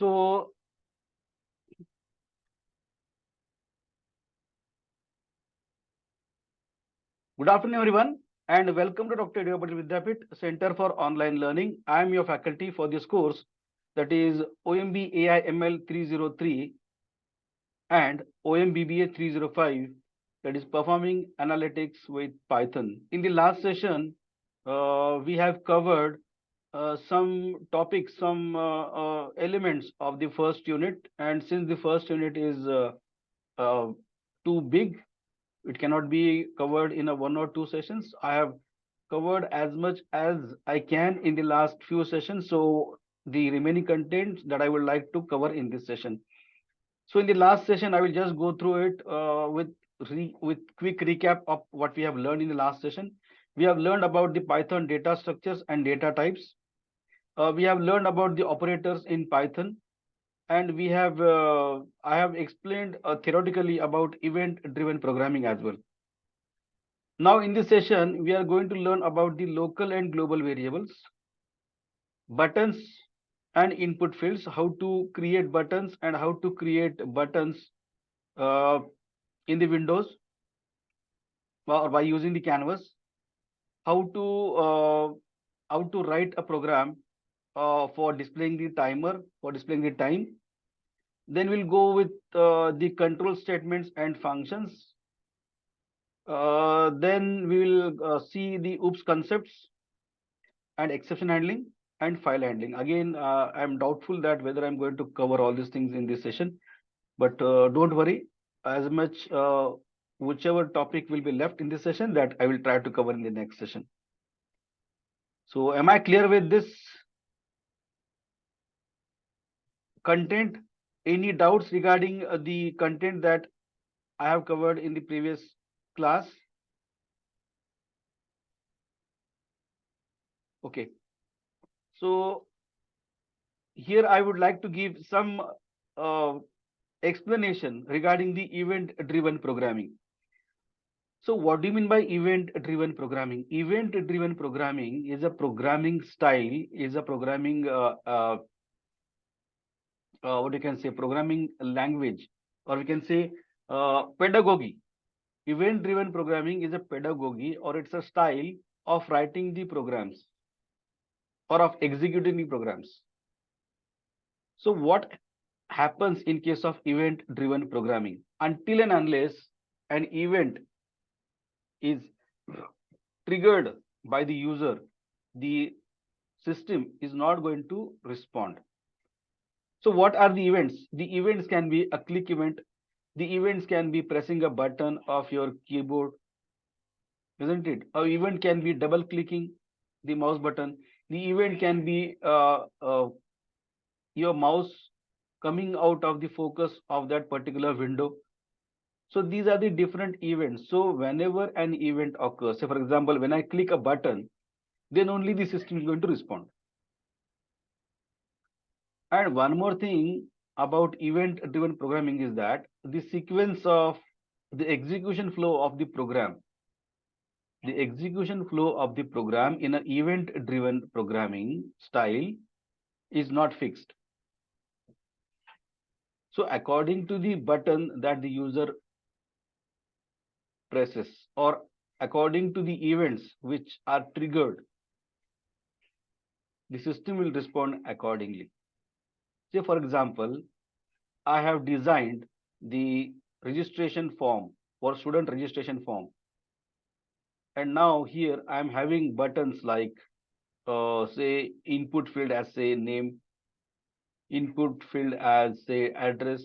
So good afternoon, everyone, and welcome to Dr. Patel Vidyapit Center for Online Learning. I am your faculty for this course, that is OMBAIML 303 and OMBBA 305, that is Performing Analytics with Python. In the last session, we have covered some topics, some elements of the first unit, and since the first unit is uh, too big, it cannot be covered in a 1 or 2 sessions. I have covered as much as I can in the last few sessions. So the remaining content that I would like to cover in this session. So in the last session, I will just go through it with quick recap of what we have learned in the last session. We have learned about the Python data structures and data types. We have learned about the operators in Python, and I have explained theoretically about event-driven programming as well. Now in this session, we are going to learn about the local and global variables, buttons and input fields, how to create buttons and how to create buttons uh, in the Windows or by using the canvas, how to uh, how to write a program for displaying the timer, for displaying the time. Then we'll go with the control statements and functions. Then we will see the OOPS concepts and exception handling and file handling. Again, I'm doubtful that whether I'm going to cover all these things in this session, but don't worry, as much whichever topic will be left in this session, that I will try to cover in the next session. So am I clear with this content? Any doubts regarding the content that I have covered in the previous class? Okay. So here I would like to give some uh, explanation regarding the event-driven programming. So what do you mean by event-driven programming? Event-driven programming is a programming style, is a programming, what you can say, programming language, or we can say pedagogy. Event-driven programming is a pedagogy, or it's a style of writing the programs or of executing the programs. So what happens in case of event-driven programming? Until and unless an event is triggered by the user, the system is not going to respond. So what are the events? The events can be a click event. The events can be pressing a button of your keyboard, isn't it? An event can be double clicking the mouse button. The event can be your mouse coming out of the focus of that particular window. So these are the different events. So whenever an event occurs, say for example, when I click a button, then only the system is going to respond. And one more thing about event-driven programming is that the sequence of the execution flow of the execution flow of the program in an event-driven programming style is not fixed. So according to the button that the user presses, or according to the events which are triggered, the system will respond accordingly. Say for example, I have designed the registration form for student registration form. And now here I am having buttons like say input field as say name, input field as say address,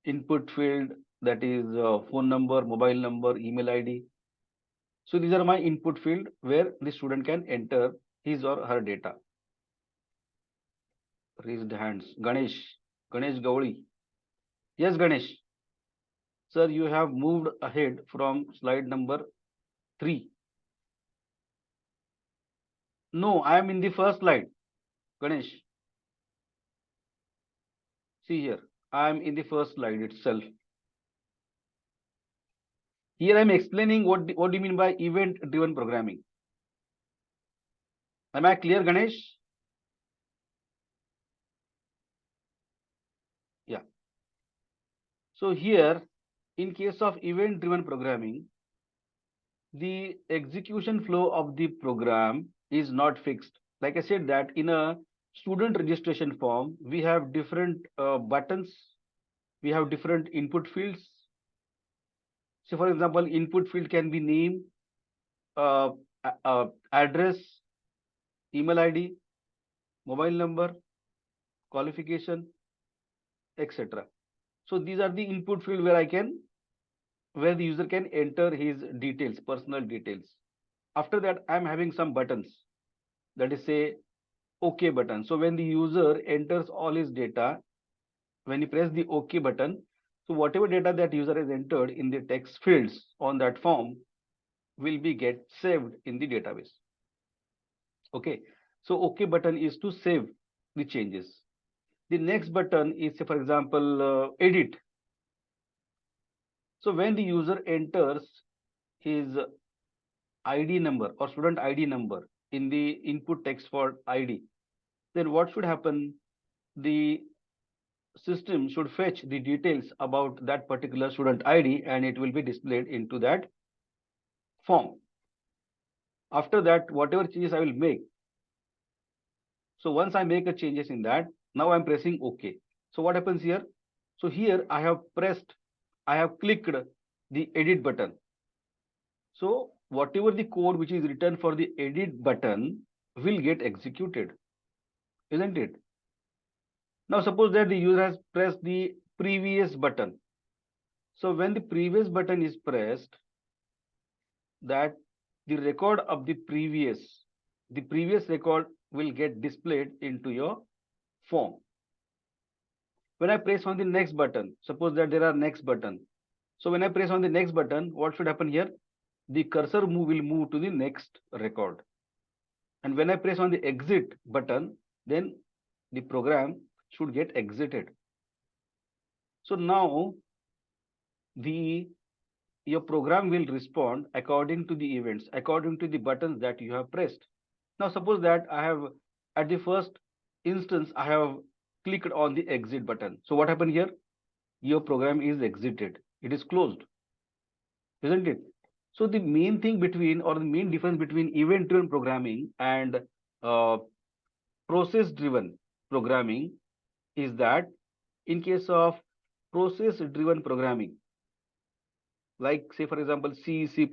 input field that is phone number, mobile number, email ID. So these are my input field where the student can enter his or her data. Raised hands. Ganesh Gauli. Yes, Ganesh. Sir, you have moved ahead from slide number 3. No, I am in the first slide, Ganesh. See here, I am in the first slide itself. Here I am explaining what do you mean by event-driven programming. Am I clear, Ganesh? So here, in case of event-driven programming, the execution flow of the program is not fixed. Like I said that in a student registration form, we have different buttons, we have different input fields. So for example, input field can be name, uh, address, email ID, mobile number, qualification, etc. So these are the input field where the user can enter his details, personal details. After that, I'm having some buttons, that is say OK button. So when the user enters all his data, when you press the OK button, so whatever data that user has entered in the text fields on that form will be get saved in the database. Okay. So OK button is to save the changes. The next button is, say, for example, edit. So when the user enters his ID number or student ID number in the input text for ID, then what should happen? The system should fetch the details about that particular student ID and it will be displayed into that form. After that, whatever changes I will make. So once I make a changes in that, now I'm pressing OK. So what happens here? So here I have clicked the edit button. So whatever the code which is written for the edit button will get executed, isn't it? Now suppose that the user has pressed the previous button. So when the previous button is pressed, that the record of the previous record will get displayed into your form. When I press on the next button, suppose that there are next button. So when I press on the next button, what should happen here? The cursor will move to the next record. And when I press on the exit button, then the program should get exited. So now the your program will respond according to the events, according to the buttons that you have pressed. Now suppose that I have at the first instance I have clicked on the exit button. So what happened here? Your program is exited. It is closed, isn't it? So the main thing between or the main difference between event-driven programming and uh, process-driven programming is that in case of process-driven programming, like say for example C, C++,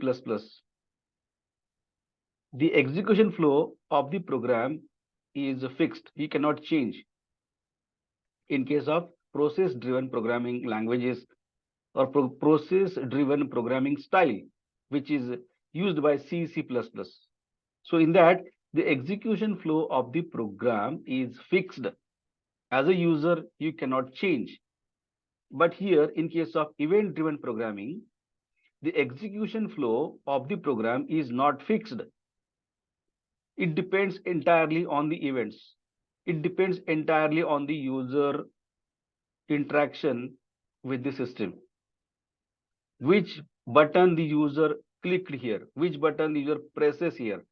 the execution flow of the program is fixed. You cannot change. In case of process-driven programming languages or process-driven programming style, which is used by C, C++. So in that, the execution flow of the program is fixed. As a user, you cannot change. But here, in case of event-driven programming, the execution flow of the program is not fixed. It depends entirely on the events. It depends entirely on the user interaction with the system. Which button the user clicked here, which button the user presses here.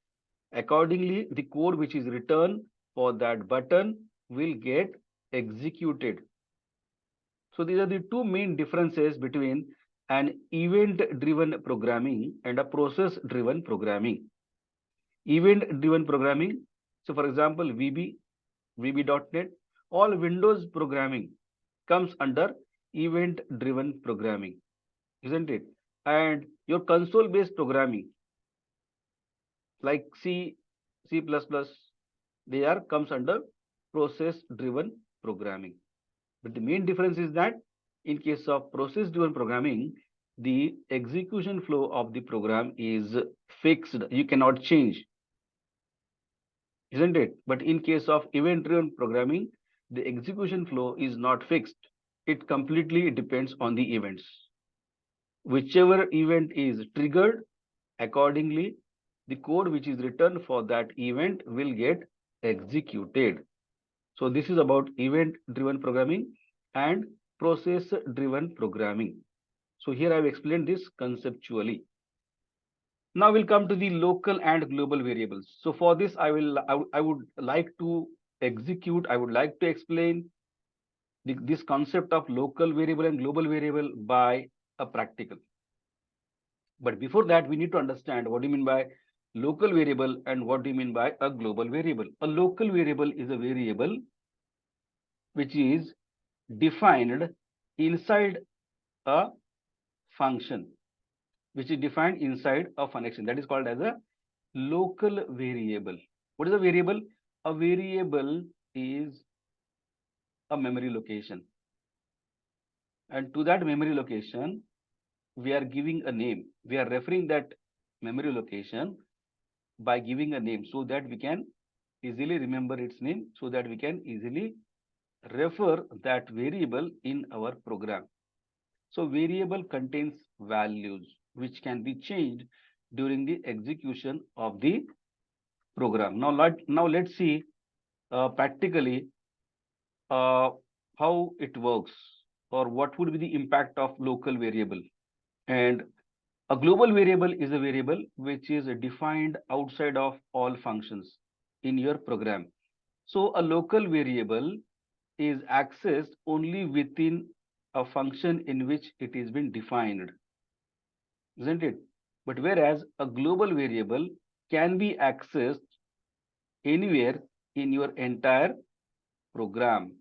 Accordingly, the code which is written for that button will get executed. So these are the two main differences between an event-driven programming and a process-driven programming. Event-driven programming, so for example, VB, VB.NET, all Windows programming comes under event-driven programming, isn't it? And your console-based programming, like C, C++, they are comes under process-driven programming. But the main difference is that in case of process-driven programming, the execution flow of the program is fixed. You cannot change, isn't it? But in case of event-driven programming, the execution flow is not fixed. It completely depends on the events. Whichever event is triggered, accordingly, the code which is written for that event will get executed. So this is about event-driven programming and process-driven programming. So here I have explained this conceptually. Now we'll come to the local and global variables. So for this, I would like to execute, I would like to explain this concept of local variable and global variable by a practical. But before that, we need to understand what do you mean by local variable and what do you mean by a global variable. A local variable is a variable which is defined inside a function, which is defined inside a function. That is called as a local variable. What is a variable? A variable is a memory location. And to that memory location, we are giving a name. We are referring that memory location by giving a name so that we can easily remember its name, so that we can easily refer that variable in our program. So variable contains values which can be changed during the execution of the program. Now let's see practically uh, how it works, or what would be the impact of local variable. And a global variable is a variable which is defined outside of all functions in your program. So a local variable is accessed only within a function in which it is been defined, isn't it? But whereas a global variable can be accessed anywhere in your entire program.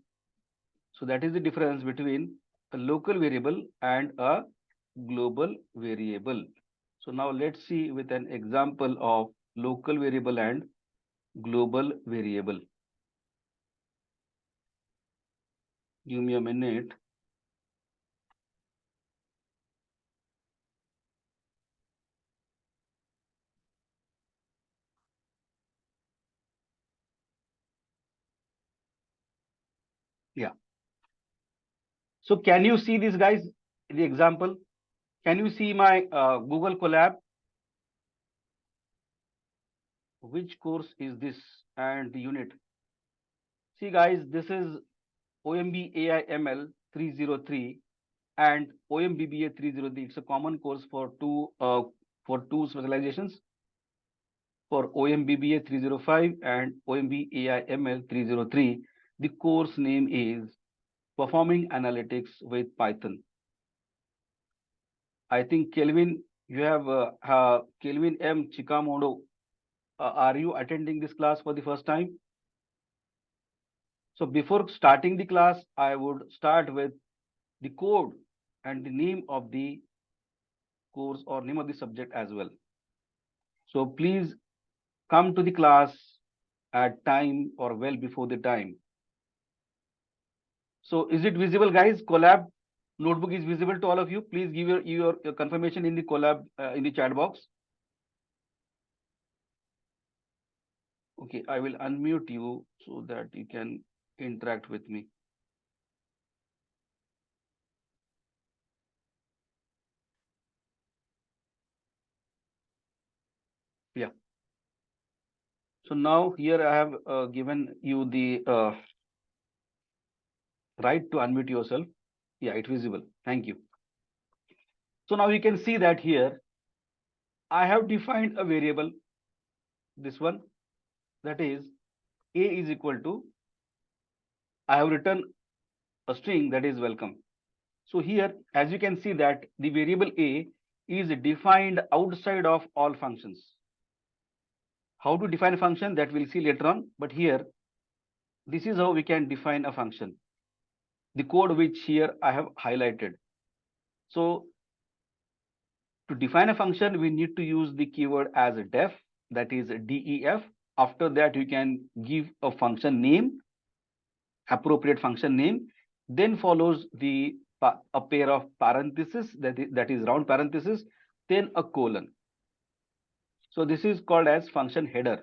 So that is the difference between a local variable and a global variable. So now let's see with an example of local variable and global variable. Give me a minute. Yeah. So can you see this, guys? The example. Can you see my Google Colab? Which course is this and the unit? See, guys, this is OMBAIML 303 and OMBBA 303. It's a common course for two specializations, for OMBBA 305 and OMBAIML 303. The course name is Performing Analytics with Python. I think Kelvin, you have Kelvin M. Chikamoto. Are you attending this class for the first time? So before starting the class, I would start with the code and the name of the course or name of the subject as well. So please come to the class at time or well before the time. So is it visible, guys? Collab notebook is visible to all of you. Please give your confirmation in the collab in the chat box. Okay, I will unmute you so that you can interact with me. Yeah. So now here I have given you the right to unmute yourself. Yeah, it's visible. Thank you. So now you can see that here I have defined a variable, this one, that is a is equal to, I have written a string that is welcome. So here, as you can see that the variable a is defined outside of all functions. How to define a function, that we'll see later on. But here, this is how we can define a function. The code which here I have highlighted. So to define a function, we need to use the keyword as a def, that is def. After that, you can give a function name, appropriate function name. Then follows a pair of parentheses, that is round parentheses, then a colon. So this is called as function header.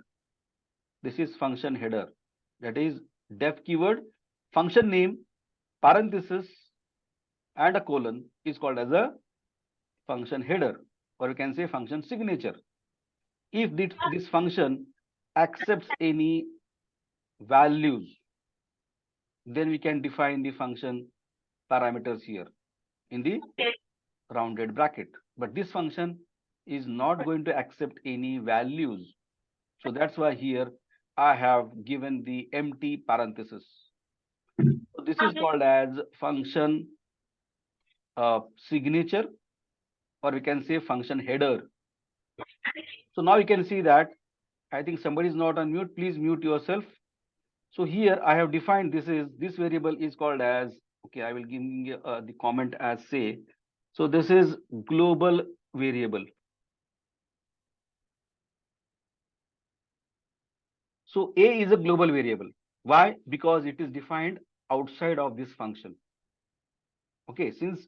This is function header. That is def keyword, function name, parenthesis, and a colon is called as a function header, or you can say function signature. If this function accepts any values, then we can define the function parameters here in the rounded bracket. But this function is not going to accept any values. So that's why here I have given the empty parenthesis. So this is called as function signature, or we can say function header. So now you can see that I think somebody is not on mute. Please mute yourself. So here I have defined this variable is called as, okay, I will give you, the comment as say. So this is global variable. So A is a global variable. Why? Because it is defined outside of this function. Okay, since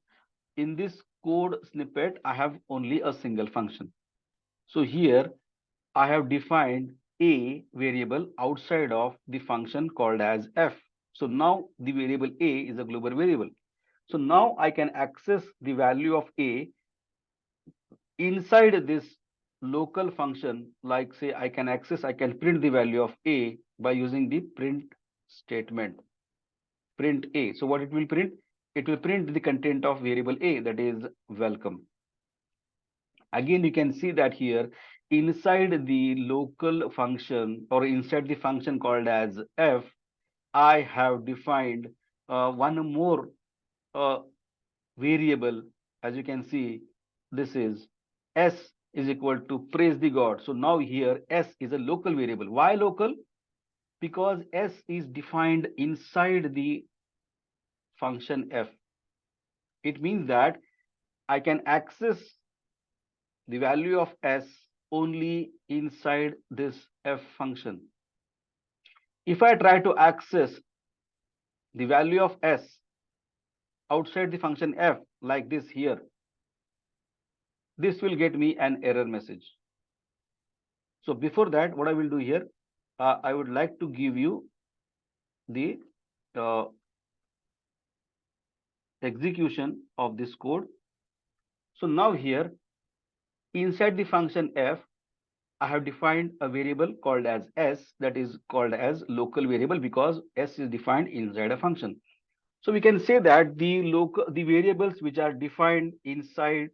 in this code snippet, I have only a single function. So here I have defined a variable outside of the function called as f. So now the variable a is a global variable. So now I can access the value of a inside this local function, like say I can print the value of a by using the print statement, print a. So what it will print? It will print the content of variable a, that is welcome. Again, you can see that here inside the local function or inside the function called as f, I have defined one more uh, variable. As you can see, this is s is equal to praise the god. So now here s is a local variable. Why local? Because s is defined inside the function f. It means that I can access the value of s only inside this f function. If I try to access the value of s outside the function f like this here, this will get me an error message. So before that, what I will do here, I would like to give you the uh, execution of this code. So now here inside the function f, I have defined a variable called as s, that is called as local variable because s is defined inside a function. So we can say that the variables which are defined inside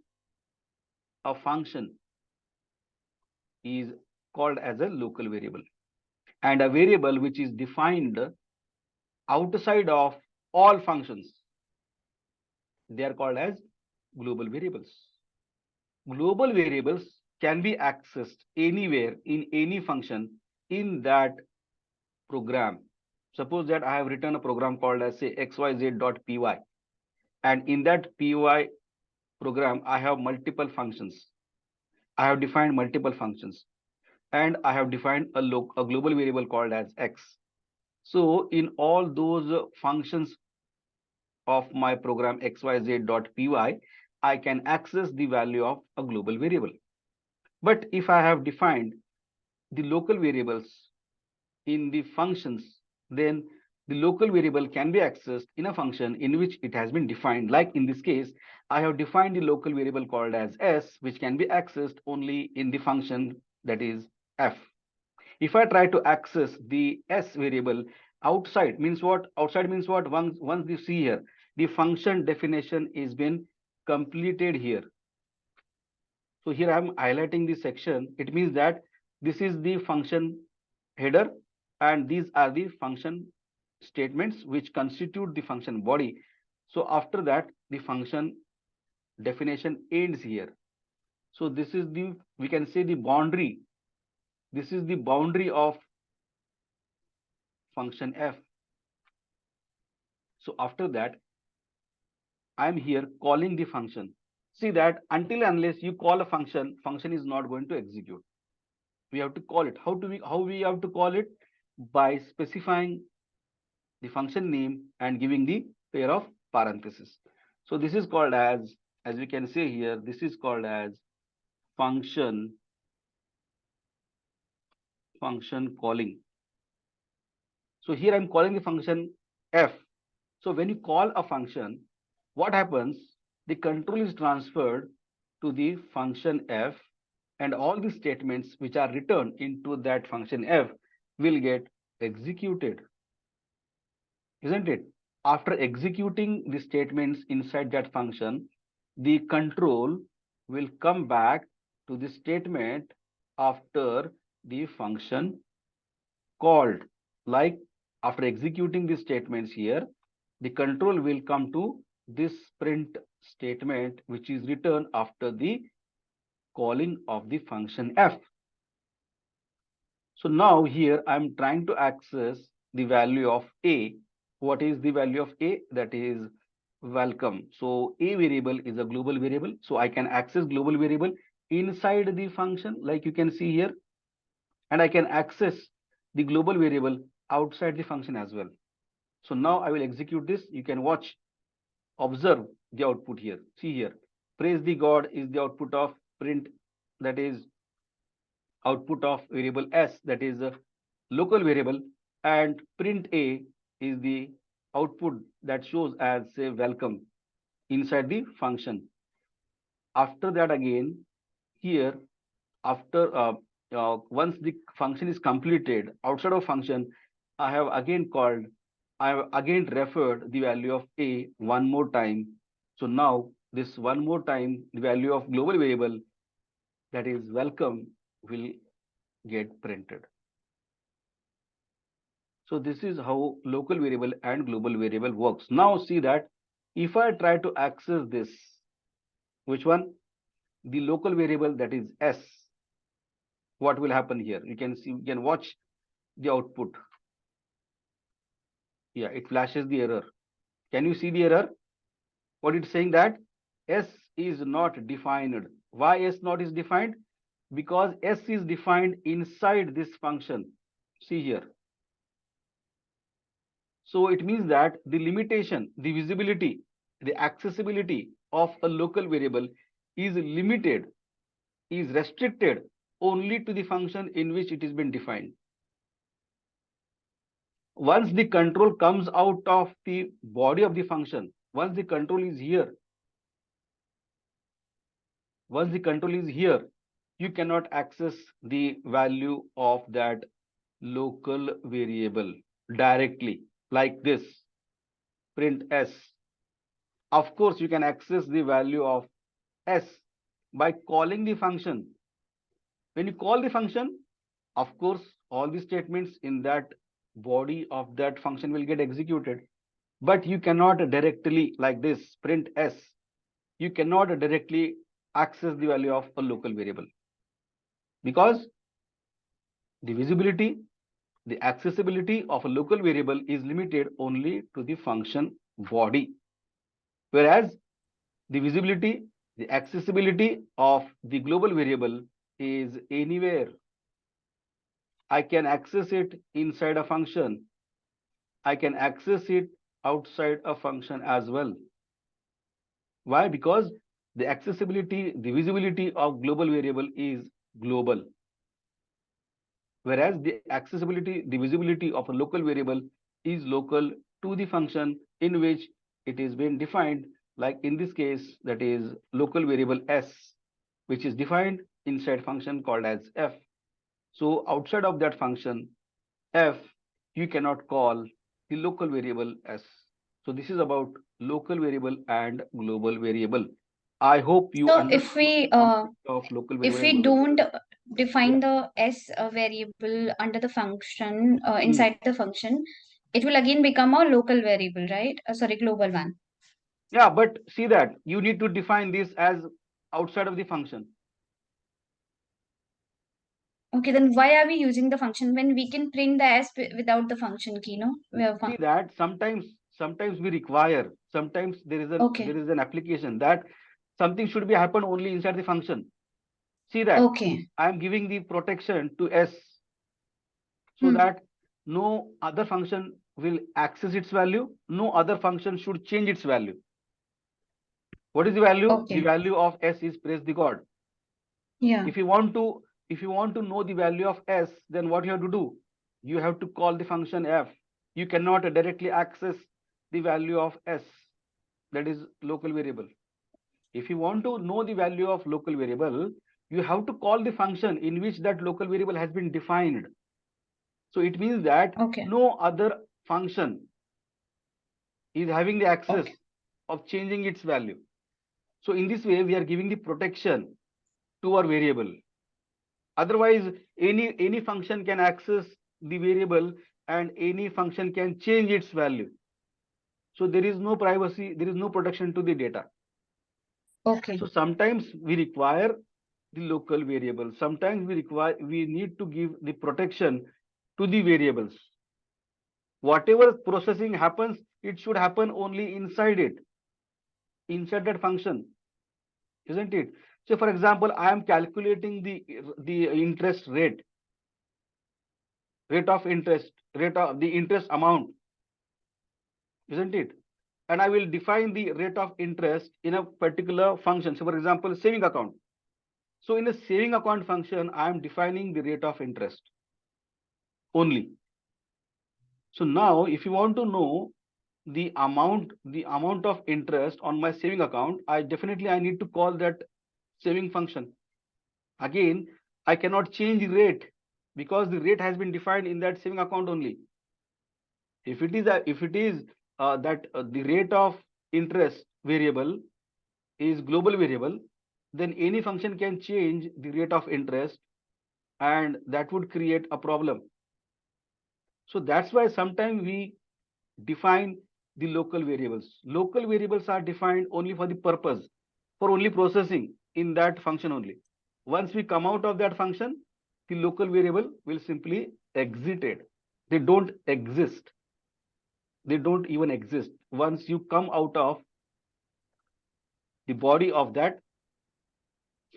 a function is called as a local variable, and a variable which is defined outside of all functions, they are called as global variables. Global variables can be accessed anywhere in any function in that program. Suppose that I have written a program called as say xyz.py, and in that py program I have multiple functions. I have defined multiple functions, and I have defined a global variable called as x. So in all those functions of my program xyz.py, I can access the value of a global variable. But if I have defined the local variables in the functions, then the local variable can be accessed in a function in which it has been defined. Like in this case, I have defined the local variable called as s, which can be accessed only in the function that is f. If I try to access the s variable outside, means what? Outside means what? Once you see here, the function definition is been completed here. So here I am highlighting this section. It means that this is the function header, and these are the function statements which constitute the function body. So after that, the function definition ends here. So this is the, we can say, the boundary. This is the boundary of function f. So after that, I'm here calling the function. See that until unless you call a function, function is not going to execute. We have to call it. How we have to call it? By specifying the function name and giving the pair of parentheses. So this is called as we can say here, this is called as function calling. So here I'm calling the function f. So when you call a function, what happens? The control is transferred to the function f, and all the statements which are returned into that function f will get executed, isn't it? After executing the statements inside that function, the control will come back to the statement after the function called. Like after executing the statements here, the control will come to this print statement, which is returned after the calling of the function f. So now here I'm trying to access the value of a. What is the value of a? That is welcome. So a variable is a global variable. So I can access global variable inside the function, like you can see here, and I can access the global variable outside the function as well. So now I will execute this. You can watch, observe the output here. See here, praise the God is the output of print, that is output of variable s, that is a local variable, and print a is the output that shows as say welcome inside the function. After that, again here, after once the function is completed outside of function, I have again called, I have again referred the value of a one more time. So now this one more time the value of global variable, that is welcome, will get printed. So this is how local variable and global variable works. Now see that if I try to access this, which one? The local variable, that is s. What will happen here? You can see, you can watch the output. Yeah, it flashes the error. Can you see the error? What it's saying, that s is not defined. Why s not is defined? Because s is defined inside this function. See here. So it means that the limitation, the visibility, the accessibility of a local variable is limited, is restricted only to the function in which it has been defined. Once the control comes out of the body of the function, once the control is here, once the control is here, you cannot access the value of that local variable directly like this, print s. Of course, you can access the value of s by calling the function. When you call the function, of course, all the statements in that body of that function will get executed. But you cannot directly, like this, print s, you cannot directly access the value of a local variable, because the visibility, the accessibility of a local variable is limited only to the function body. Whereas the visibility, the accessibility of the global variable is anywhere. I can access it inside a function. I can access it outside a function as well. Why? Because the accessibility, the visibility of global variable is global. Whereas the accessibility, the visibility of a local variable is local to the function in which it is being defined, like in this case, that is local variable s, which is defined inside function called as f. So outside of that function f, you cannot call the local variable s. So this is about local variable and global variable. I hope you So understood the concept of local variable if and we global variable. don't Yeah. define the s variable under the function Hmm. inside the function, it will again become a local variable, right? Sorry, global one. Yeah, but see that you need to define this as outside of the function. Okay, then why are we using the function when we can print the s without the function key? No, we have See that sometimes we require, sometimes okay, there is an application that something should be happen only inside the function. See that okay, I am giving the protection to s so hmm. that no other function will access its value, no other function should change its value. What is the value? The Okay, value of s is praise the God. yeah, If you want to, if you want to know the value of s, then what you have to do? You have to call the function f. You cannot directly access the value of s, that is local variable. If you want to know the value of local variable, you have to call the function in which that local variable has been defined. So it means that okay, no other function is having the access okay, of changing its value. So in this way, we are giving the protection to our variable. Otherwise, any function can access the variable and any function can change its value. So there is no privacy, there is no protection to the data. Okay. So sometimes we require the local variable. Sometimes we need to give the protection to the variables. Whatever processing happens, it should happen only inside it, inside that function, isn't it? So for example, I am calculating the interest rate of the interest amount, isn't it? And I will define the rate of interest in a particular function. So for example, saving account. So in a saving account function, I am defining the rate of interest only. So now if you want to know the amount of interest on my saving account, I need to call that saving function. Again, I cannot change the rate because the rate has been defined in that saving account only. If it is that the rate of interest variable is global variable, then any function can change the rate of interest, and that would create a problem. So that's why sometimes we define the local variables. Local variables are defined only for the purpose, for only processing in that function only. Once we come out of that function, the local variable will simply exit it. They don't exist. They don't even exist once you come out of the body of that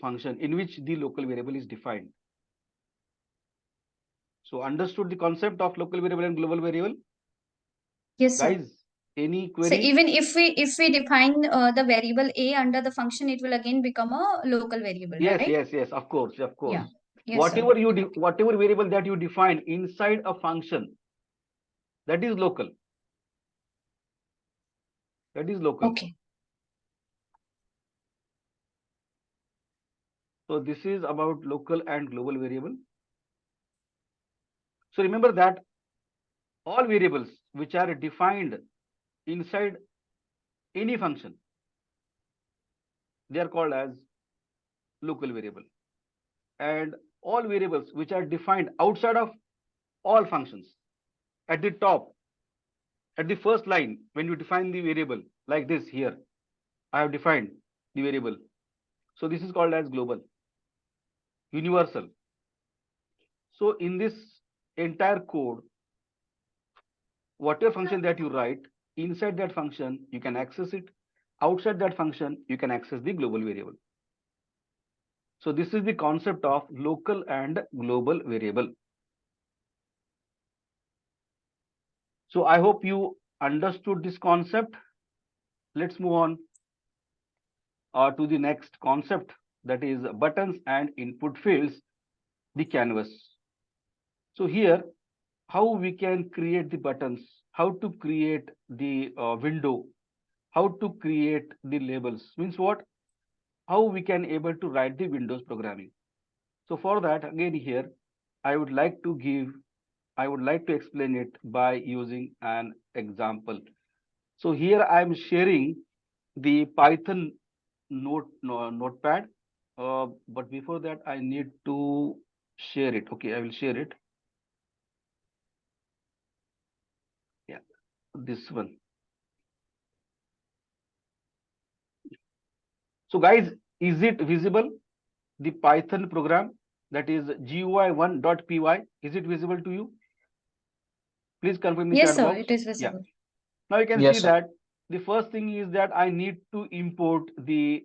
function in which the local variable is defined. So understood the concept of local variable and global variable? Yes, sir. Guys, any So query? even if we define the variable a under the function, it will again become a local variable, Yes, right? yes, yes, of course, of Yeah. course. Yes, sir. Whatever variable that you define inside a function, that is local. That is local. Okay. So this is about local and global variable. So remember that all variables which are defined inside any function, they are called as local variable. And all variables which are defined outside of all functions, at the top, at the first line, when you define the variable like this here, I have defined the variable. So this is called as global, universal. So in this entire code, whatever function that you write, inside that function, you can access it. Outside that function, you can access the global variable. So this is the concept of local and global variable. So I hope you understood this concept. Let's move on to the next concept, that is buttons and input fields, the canvas. So here, how we can create the buttons, how to create the window, how to create the labels, means what? How we can able to write the Windows programming. So for that, again here, I would like to explain it by using an example. So here I am sharing the Python notepad. But before that, I need to share it. Okay, I will share it. Yeah, this one. So guys, is it visible? The Python program, that is GUI1.py. Is it visible to you? Please confirm in the Yes, chat sir. box. It is Yeah. visible. Now you can see Yes, sir. that the first thing is that I need to import the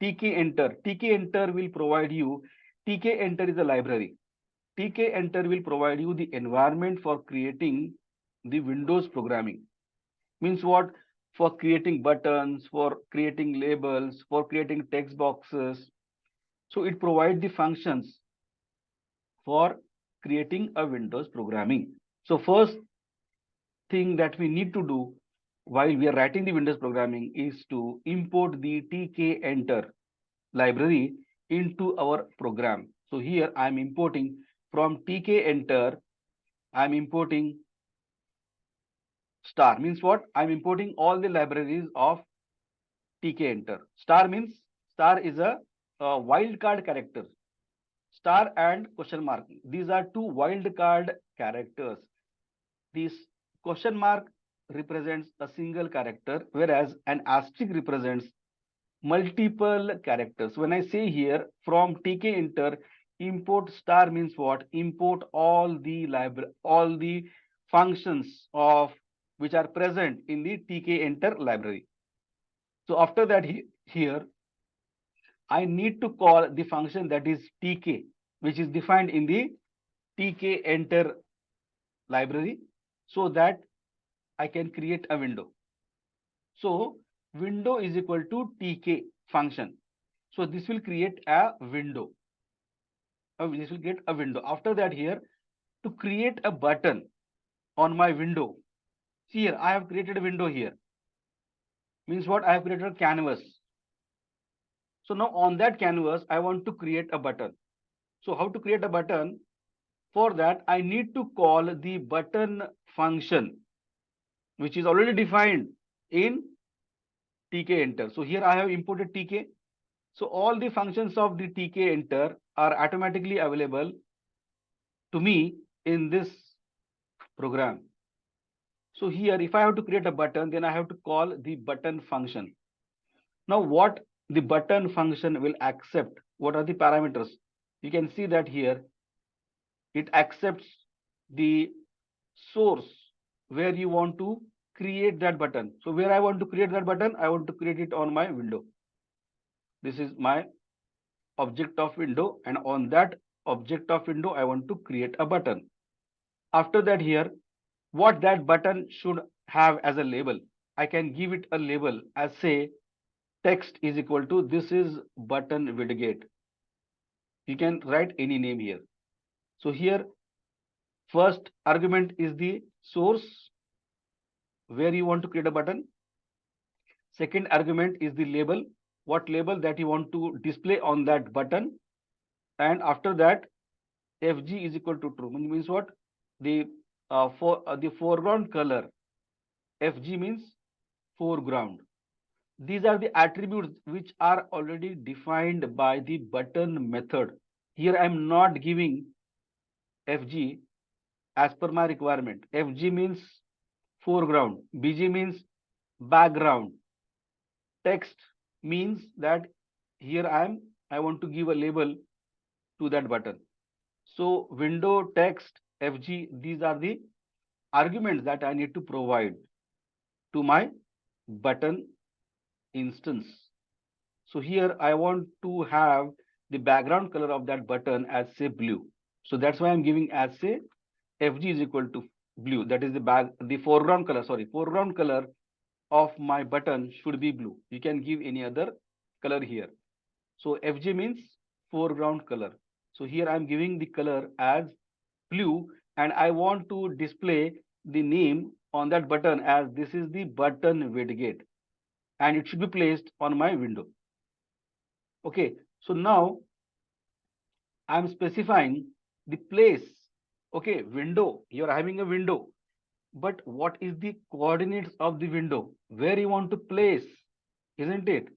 tk-enter. Tk-enter will provide you, tk-enter is a library. Tk-enter will provide you the environment for creating the Windows programming. Means what? For creating buttons, for creating labels, for creating text boxes. So it provides the functions for creating a Windows programming. So first thing that we need to do while we are writing the Windows programming is to import the tk-enter library into our program. So here I'm importing from tk-enter, I'm importing star. Means what? I'm importing all the libraries of tk-enter. Star is a wildcard character. Star and question mark. These are two wildcard characters. This question mark represents a single character, whereas an asterisk represents multiple characters. When I say here from tk enter import star means what? Import all the library, all the functions of which are present in the tk enter library. So after that here I need to call the function that is tk, which is defined in the tk enter library, so that I can create a window. So window is equal to tk function. So this will create a window. This will get a window. After that here, to create a button on my window, see here, I have created a window here. Means what? I have created a canvas. So now on that canvas, I want to create a button. So how to create a button? For that, I need to call the button function, which is already defined in tk enter. So here I have imported tk. So all the functions of the tk enter are automatically available to me in this program. So here, if I have to create a button, then I have to call the button function. Now, what the button function will accept? What are the parameters? You can see that here, it accepts the source where you want to create that button. So where I want to create that button, I want to create it on my window. This is my object of window, and on that object of window, I want to create a button. After that here, what that button should have as a label, I can give it a label as say text is equal to this is button widget. You can write any name here. So here first argument is the source where you want to create a button. Second argument is the label, what label that you want to display on that button. And after that, fg is equal to true, means what? The the foreground color, fg means foreground. These are the attributes which are already defined by the button method. Here I am not giving fg as per my requirement. fg means foreground, bg means background, text means that here I want to give a label to that button. So window, text, fg, these are the arguments that I need to provide to my button instance. So here I want to have the background color of that button as say blue. So that's why I'm giving as say fg is equal to blue. That is the foreground color. Sorry, foreground color of my button should be blue. You can give any other color here. So fg means foreground color. So here I'm giving the color as blue, and I want to display the name on that button as this is the button widget, and it should be placed on my window. Okay, so now I'm specifying the place. Okay, window, you're having a window, but what is the coordinates of the window? Where you want to place, isn't it?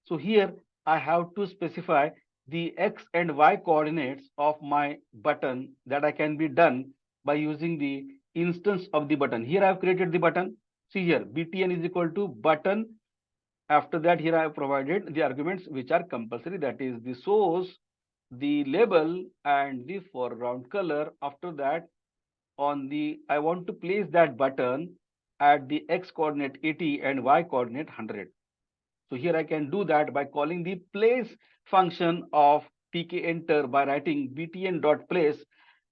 So here I have to specify the x and y coordinates of my button that I can be done by using the instance of the button. Here I have created the button. See here, btn is equal to button. After that, here I have provided the arguments which are compulsory, that is the source, the label, and the foreground color. After that, on the I want to place that button at the x coordinate 80 and y coordinate 100. So here I can do that by calling the place function of tk enter by writing btn dot place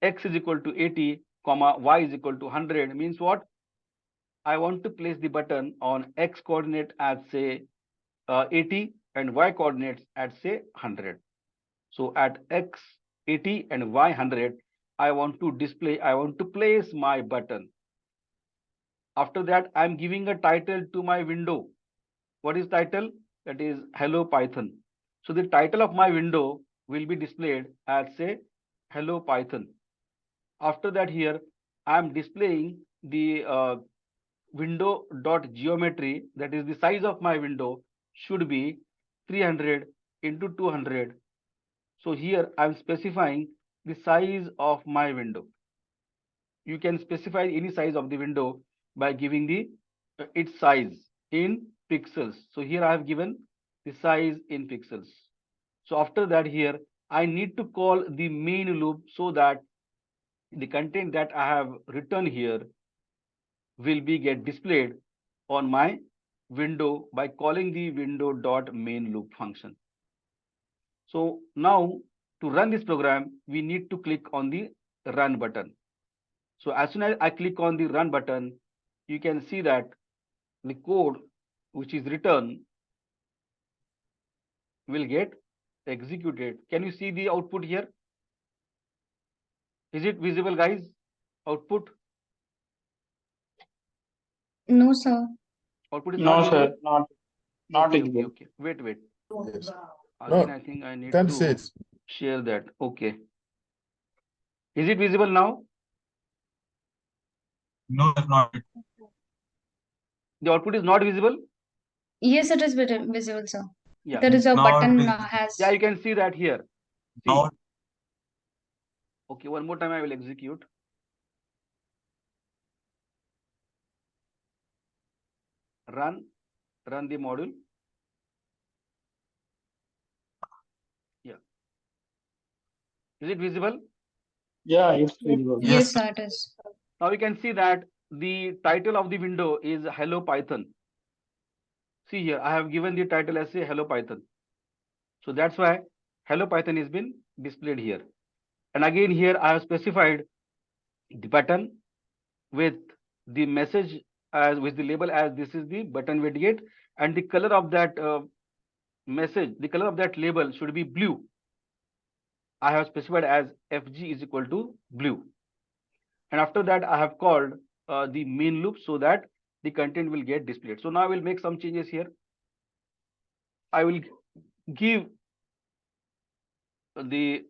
x is equal to 80 comma y is equal to 100. Means what? I want to place the button on x coordinate as say 80 and y coordinates at say 100. So at x 80 and y 100, I want to place my button. After that, I'm giving a title to my window. What is title? That is Hello Python. So the title of my window will be displayed as say Hello Python. After that, here I'm displaying the window dot geometry, that is the size of my window should be 300 into 200. So here I'm specifying the size of my window. You can specify any size of the window by giving the its size in pixels. So here I have given the size in pixels. So after that here, I need to call the main loop so that the content that I have written here will be get displayed on my window by calling the window dot main loop function. So now to run this program, we need to click on the run button. So as soon as I click on the run button, you can see that the code which is written will get executed. Can you see the output here? Is it visible, guys? Output? No, sir. Output is not No, visible? sir, not Okay, okay, visible. okay. Wait, wait. Yes. Again, No, I think I need can't see to it. share that. Okay. Is it visible now? No, sir, not. The output is not visible? Yes, it is visible, sir. Yeah. There is a Now it button is. has. Yeah, you can see that here. See. Now Okay, one more time I will execute. Run the module. Yeah. Is it visible? yeah, it's visible. Yes, sir, it is. Now you can see that the title of the window is Hello Python. See here, I have given the title as Hello Python. So that's why Hello Python has been displayed here. And again here I have specified the button with the message as with the label as this is the button widget, and the color of that message, the color of that label should be blue. I have specified as FG is equal to blue. And after that I have called the main loop so that the content will get displayed. So now I will make some changes here. I will give the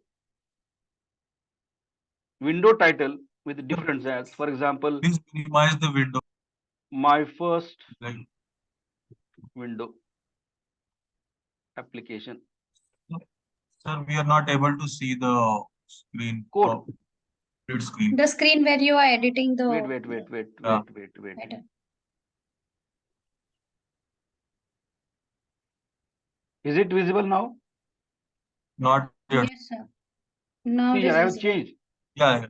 window title with different as, for example, please minimize the window. my first Like, window application sir, we are not able to see the screen. code. Complete screen. The screen where you are editing the. Wait. Yeah. Better. Is it visible now? Not yet. Yes, sir. Now See it here, is I have visible. changed. Yeah.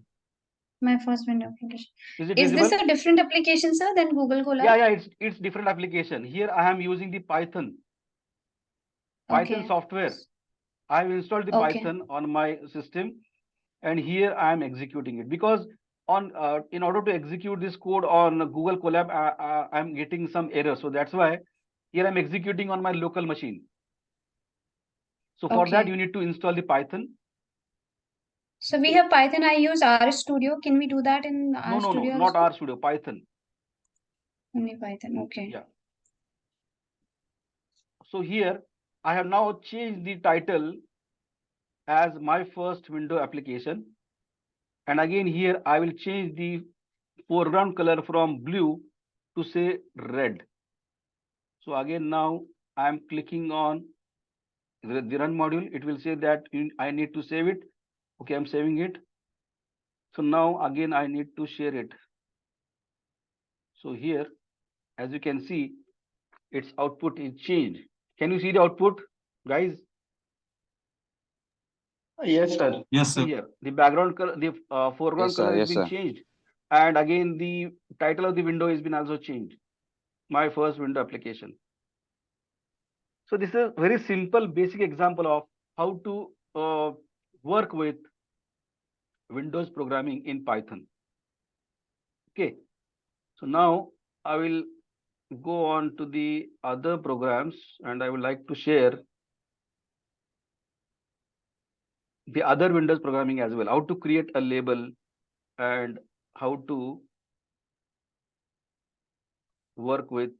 My first window application. Is it Is visible? this a different application, sir, than Google Colab? Yeah, it's different application. Here I am using the Python Okay. software. I have installed the Okay. Python on my system, and here I am executing it because on in order to execute this code on Google Colab, I'm getting some error. So that's why here I'm executing on my local machine. So for that Okay. you need to install the Python. So we have Python. I use RStudio. Can we do that in No, RStudio not also? RStudio, Python. Only Python. Okay. Yeah. So here I have now changed the title as my first window application, and again here I will change the foreground color from blue to say red. So again now I am clicking on the run module. It will say that I need to save it. Okay, I'm saving it. So now again I need to share it. So here, as you can see, its output is changed. Can you see the output, guys? Yes, sir. Yes, See sir. here, the background color, the foreground Yes, sir. color has Yes, been sir. changed, and again the title of the window has been also changed. My first window application. So this is a very simple, basic example of how to work with Windows programming in Python. Okay, so now I will go on to the other programs, and I would like to share the other Windows programming as well. How to create a label and how to work with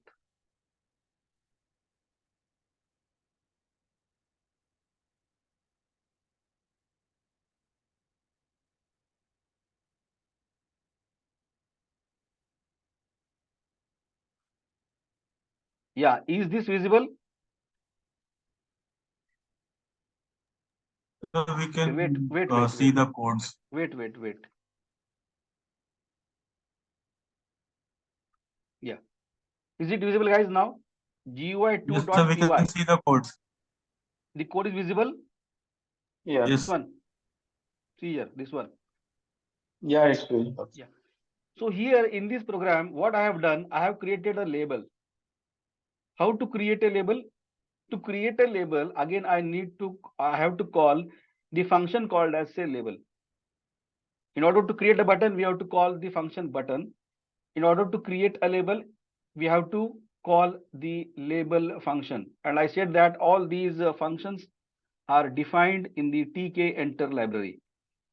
yeah. Is this visible? We can Wait. see the codes. Wait. Yeah. Is it visible, guys, now? Yes, sir, we GUI2.py. can see the codes. The code is visible. Yeah. This Yes. one. See here, this one. Yeah, it's visible. Yeah. So here in this program, what I have done, I have created a label. How to create a label? To create a label, again, I have to call the function called as say label. In order to create a button, we have to call the function button. In order to create a label, we have to call the label function. And I said that all these functions are defined in the tk enter library.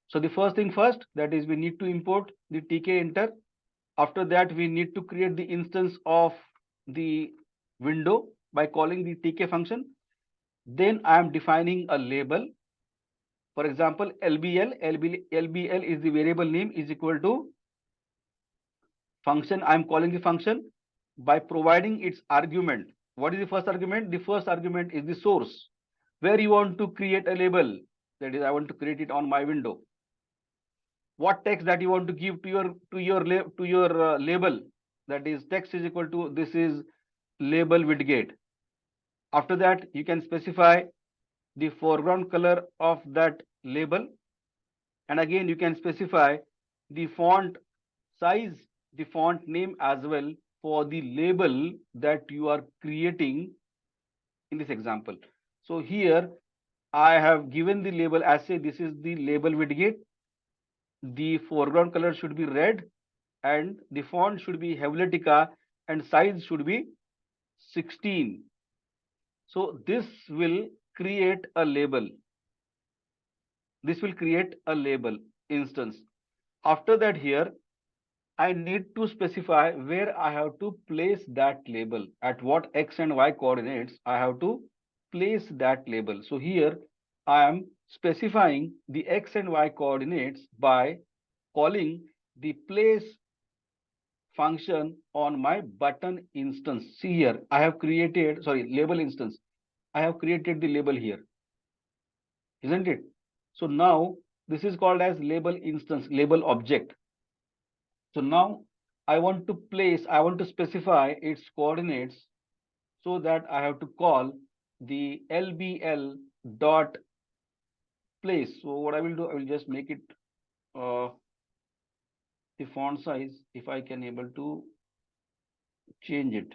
So the first thing first, that is we need to import the tk enter. After that, we need to create the instance of the window by calling the tk function. Then I am defining a label. For example, lbl is the variable name is equal to function. I am calling the function by providing its argument. What is the first argument? The first argument is the source where you want to create a label. That is, I want to create it on my window. What text that you want to give to your label? That is, text is equal to this is label widget. After that, you can specify the foreground color of that label, and again you can specify the font size, the font name as well for the label that you are creating in this example. So here I have given the label as say this is the label widget. The foreground color should be red and the font should be Helvetica and size should be 16. So this will create a label. This will create a label instance. After that, here I need to specify where I have to place that label, at what x and y coordinates I have to place that label. So here I am specifying the x and y coordinates by calling the place function on my button instance. See here, I have created, sorry, label instance. I have created the label here, isn't it? So now this is called as label instance, label object. So now I want to place, I want to specify its coordinates so that I have to call the lbl dot place. So what I will do, I will just make it the font size if I can able to change it.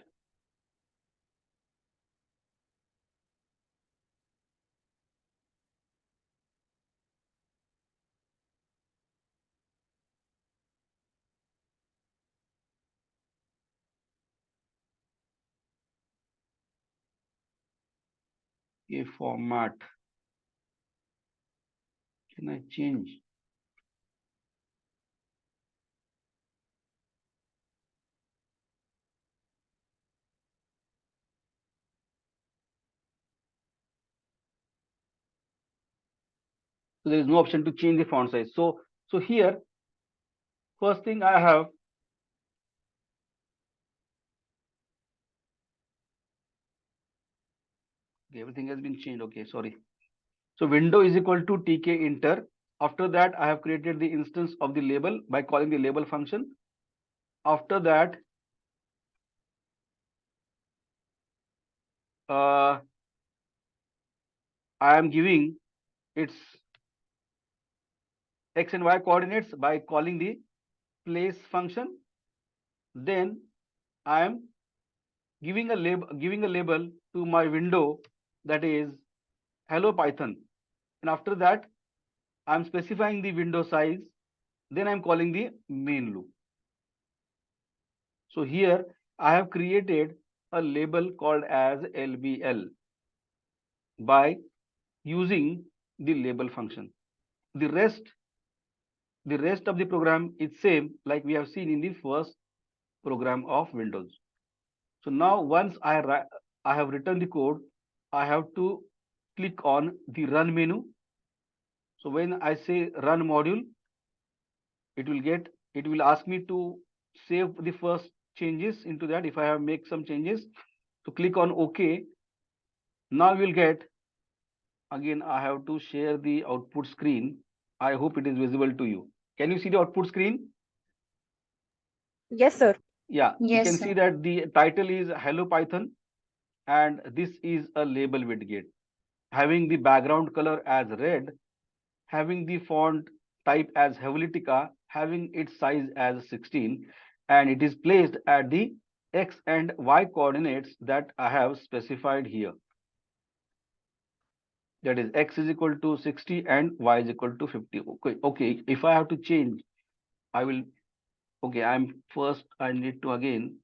A format. Can I change? So there is no option to change the font size. So here, first thing I have okay, everything has been changed. Okay, sorry. So window is equal to tk enter. After that, I have created the instance of the label by calling the label function. After that, I am giving its x and y coordinates by calling the place function. Then I am giving a label to my window, that is hello Python. And after that, I'm specifying the window size. Then I'm calling the main loop. So here I have created a label called as lbl by using the label function. The rest of the program is same like we have seen in the first program of Windows. So now once I have written the code, I have to click on the run menu. So when I say run module, it will ask me to save the first changes into that if I have make some changes. So click on OK. Now we'll get, again I have to share the output screen. I hope it is visible to you. Can you see the output screen? Yes, sir. Yeah, you Yes, can sir. see that the title is Hello Python, and this is a label widget having the background color as red, having the font type as Helvetica, having its size as 16, and it is placed at the x and y coordinates that I have specified here. That is x is equal to 60 and y is equal to 50. Okay. If I have to change, I will. Okay, I need to again.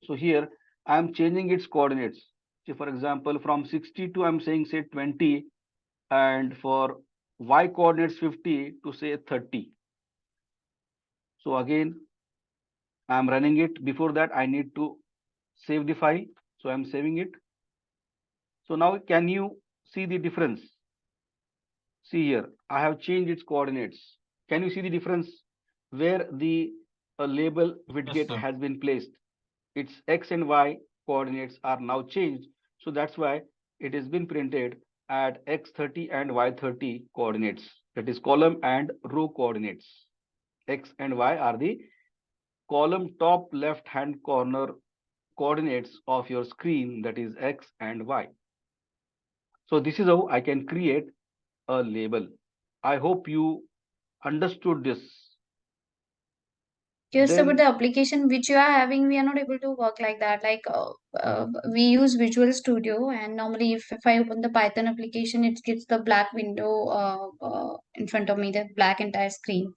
So here I am changing its coordinates. So for example, from 60 to I'm saying say 20, and for y coordinates 50 to say 30. So again, I'm running it. Before that, I need to save the file. So I'm saving it. So now can you see the difference? See here, I have changed its coordinates. Can you see the difference where the label widget sir. has been placed? Its x and y coordinates are now changed. So that's why it has been printed at x30 and y30 coordinates. That is column and row coordinates. X and y are the column top left hand corner coordinates of your screen, that is x and y. So this is how I can create a label. I hope you understood this. Yes, sir, but Then the application which you are having, we are not able to work like that. Like we use Visual Studio, and normally if I open the Python application, it gives the black window in front of me, the black entire screen.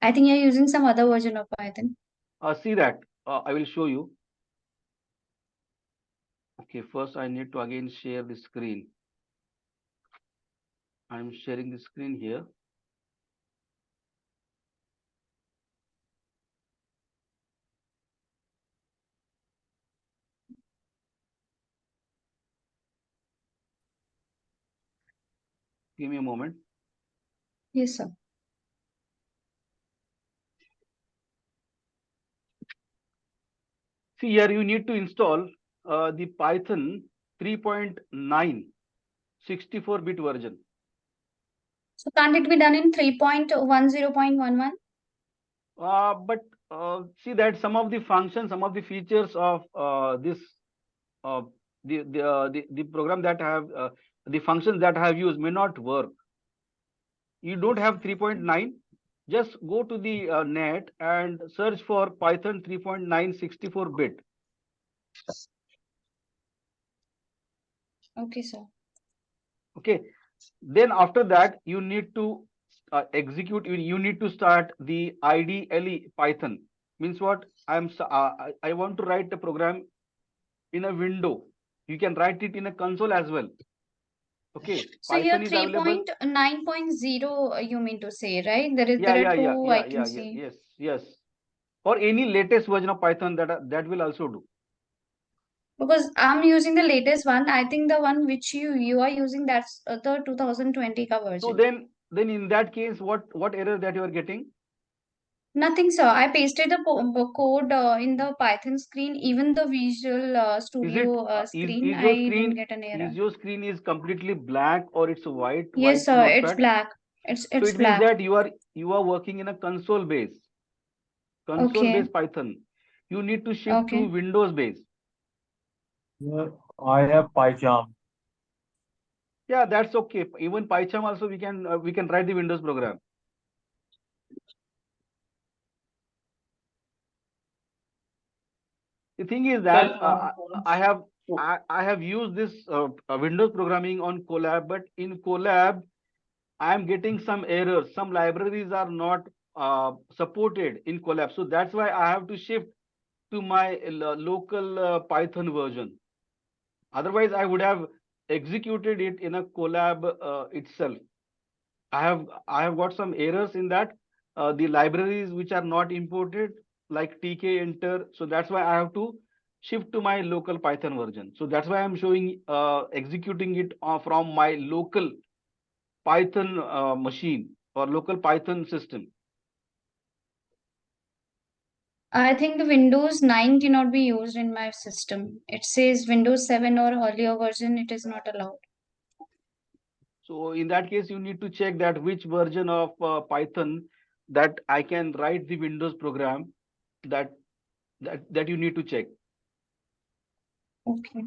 I think you're using some other version of Python. see that I will show you. Okay, first I need to again share the screen. I'm sharing the screen here. Give me a moment. Yes, sir. See here, you need to install the Python 3.9 64-bit version. So can't it be done in 3.10.11? But see that some of the functions, some of the features of this uh, the program that I have the functions that I have used may not work. You don't have 3.9, just go to the net and search for Python 3.9 64-bit. Okay, sir. Okay, then after that you need to execute. You need to start the IDLE Python. Means what? I want to write a program in a window. You can write it in a console as well. Okay, So here Python is available. 3.9.0 you mean to say, right? There Yeah, are yeah, yeah, two I yeah, can yeah, yeah. see. Yes, yes. Or any latest version of Python that will also do. Because I'm using the latest one. I think the one which you are using, that's the 2020 ka So version. then in that case, what error that you are getting? Nothing, sir. I pasted the code in the Python screen, even the Visual Is it Studio screen. is your I didn't screen get an error. is completely black or it's a Yes, white sir. It's notepad? black. So It's it means black. that you are working in a console Okay. based Python. You need to shift to Okay. Windows based. Here I have PyCharm. Yeah, that's okay. Even PyCharm also we can write the Windows program. The thing is Sir, that I have used this Windows programming on Colab, but in Colab I am getting some errors. Some libraries are not supported in Colab, so that's why I have to shift to my local Python version. Otherwise, I would have executed it in a Colab itself. I have got some errors in that the libraries which are not imported like tk enter, so that's why I have to shift to my local Python version. So that's why I'm showing executing it from my local Python machine or local Python system. I think the Windows 9 cannot be used in my system. It says Windows 7 or earlier version, it is not allowed. So in that case, you need to check that which version of Python that I can write the Windows program that you need to check. Okay.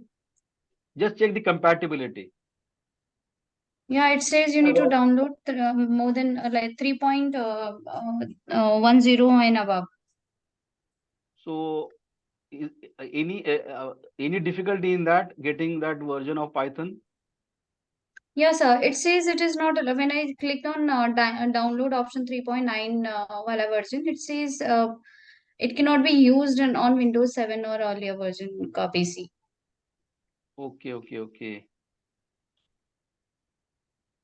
Just check the compatibility. Yeah, it says you need to download more than like 3.10 and above. So is any difficulty in that getting that version of Python? Yes, sir. It says it is not when I clicked on download option 3.9 version, it says it cannot be used on Windows 7 or earlier version ka PC. Okay.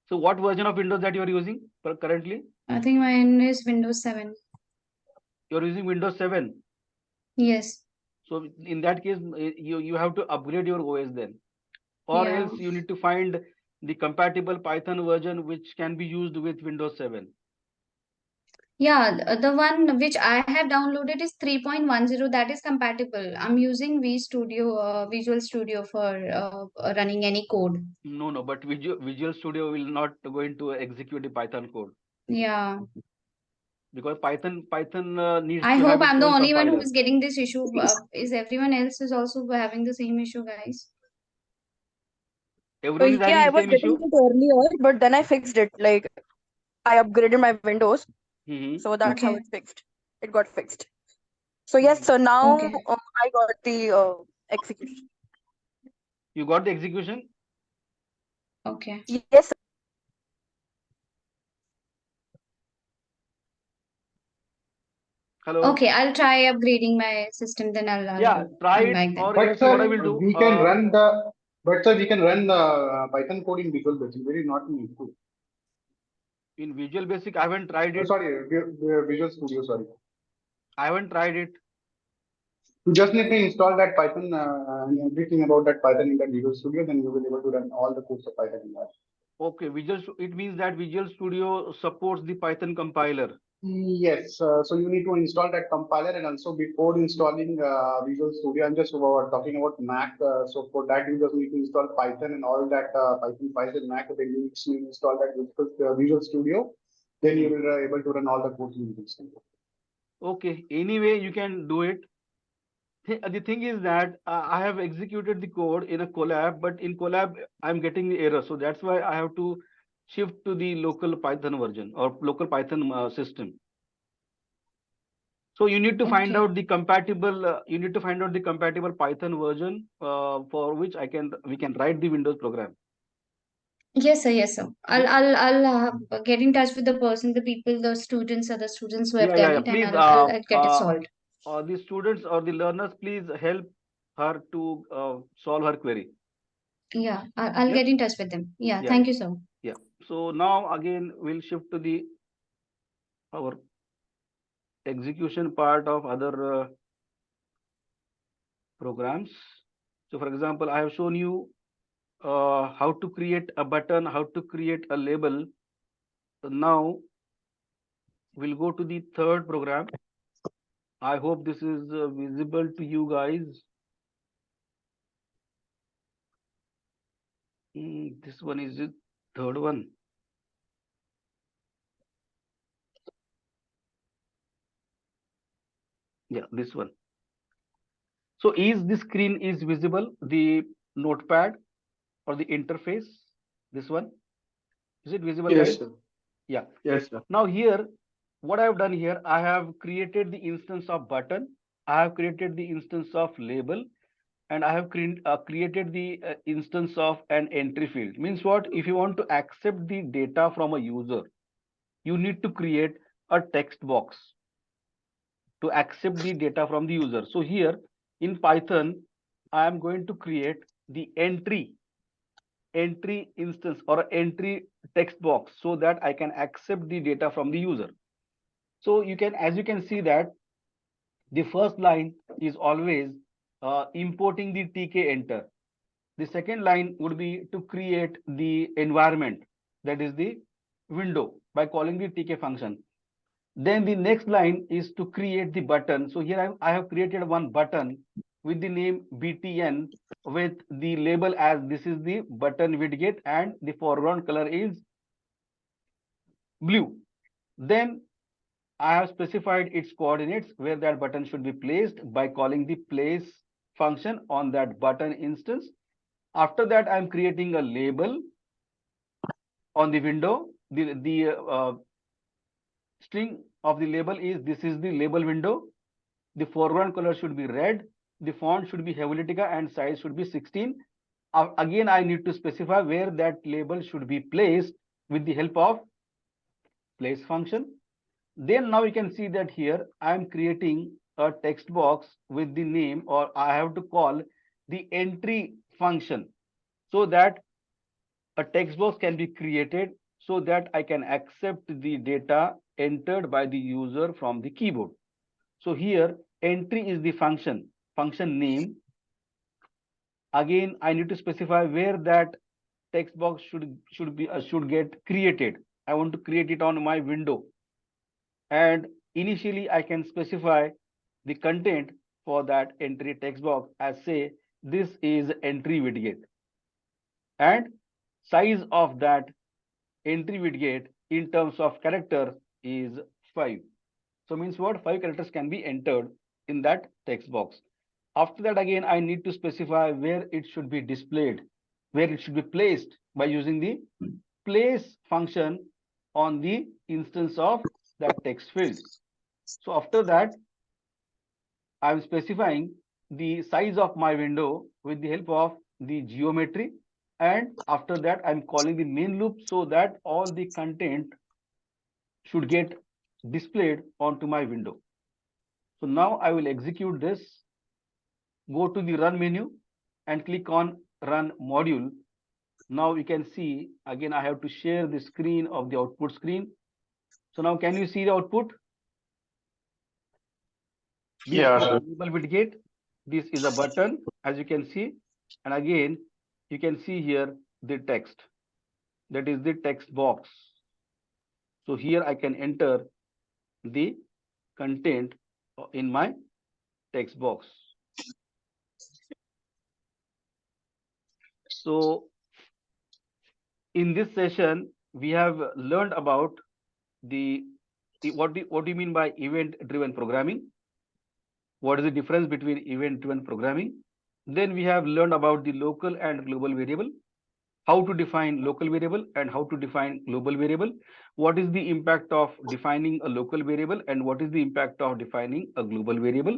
So what version of Windows that you are using currently? I think mine is Windows 7. You are using Windows 7. Yes. So in that case, you have to upgrade your OS then, or Yeah. else you need to find the compatible Python version which can be used with Windows 7. Yeah, the one which I have downloaded is 3.10. That is compatible. I'm using Visual Studio for running any code. No, but Visual Studio will not going to execute the Python code, Yeah. because Python needs I to have hope its I'm the own only one who compiler. is getting this issue. Is everyone else is also having the same issue, guys? Everyone is Yeah, having I the was same getting issue. it earlier, but then I fixed it. Like I upgraded my Windows, Mhm. so that's how Okay. it's fixed. It got fixed. So yes, so now Okay. I got the execution. You got the execution? Okay. Yes, sir. Hello. Okay, I'll try upgrading my system, then Yeah, try come it, back then. or But else what I will sir, do. we can run the but sir, we can run the Python code in Visual Basic. Very not an issue. In Visual Basic, I haven't tried Oh, it. sorry, Visual Studio. Sorry. I haven't tried it. You just need to install that Python and everything about that Python in that Visual Studio. Then you will be able to run all the codes of Python in that. Okay, it means that Visual Studio supports the Python compiler. Yes, so you need to install that compiler, and also before installing Visual Studio, I'm just talking about Mac. So for that, you just need to install Python and all that Python files in Mac. Then you need to install that Visual Studio. Then you will be able to run all the codes in Visual Studio. Okay, anyway, you can do it. The thing is that I have executed the code in a collab, but in collab, I'm getting the error. So that's why I have to shift to the local Python version or local Python system. So you need to find Okay. out the compatible. You need to find out the compatible Python version for which we can write the Windows program. Yes, sir. Yes, sir. I'll get in touch with the person, the people, the students, other students who have done Yeah. it, and Please, I'll get it solved. the students or the learners, please help her to solve her query. Yeah, I'll Yeah. get in touch with them. Yeah, Yeah, thank yeah. you, sir. Yeah. So now again, we'll shift to the our execution part of other programs. So for example, I have shown you how to create a button, how to create a label. So now we'll go to the third program. I hope this is visible to you guys. This one is the third one. Yeah, this one. So is the screen is visible, the notepad or the interface? This one, is it visible, Yes, guys? sir. Yeah. Yes, sir. Now here, what I have done here, I have created the instance of button, I have created the instance of label, and I have created the instance of an entry field. Means what? If you want to accept the data from a user, you need to create a text box to accept the data from the user. So here in Python, I am going to create the entry instance or entry text box so that I can accept the data from the user. So you can, as you can see that the first line is always importing the tk enter. The second line would be to create the environment, that is the window, by calling the tk function. Then the next line is to create the button. So here I have created one button with the name btn with the label as this is the button widget and the foreground color is blue. Then I have specified its coordinates where that button should be placed by calling the place function on that button instance. After that, I'm creating a label on the window. The string of the label is this is the label window. The foreground color should be red. The font should be Helvetica and size should be 16. Again, I need to specify where that label should be placed with the help of place function. Then now you can see that here I am creating a text box with the name, or I have to call the entry function, so that a text box can be created so that I can accept the data entered by the user from the keyboard. So here entry is the function name. Again, I need to specify where that text box should get created. I want to create it on my window, and initially I can specify the content for that entry text box as, say, this is entry widget, and size of that entry widget in terms of character is 5. So means what? 5 characters can be entered in that text box. After that, again, I need to specify where it should be displayed, where it should be placed by using the place function on the instance of that text field. So after that, I'm specifying the size of my window with the help of the geometry. And after that, I'm calling the main loop so that all the content should get displayed onto my window. So now I will execute this. Go to the run menu and click on run module. Now you can see, again, I have to share the screen of the output screen. So now can you see the output? This Yeah, is sir. label widget. This is a button, as you can see. And again, you can see here the text. That is the text box. So here I can enter the content in my text box. So in this session, we have learned about what do you mean by event-driven programming? What is the difference between event-driven programming? Then we have learned about the local and global variable, how to define local variable and how to define global variable. What is the impact of defining a local variable and what is the impact of defining a global variable?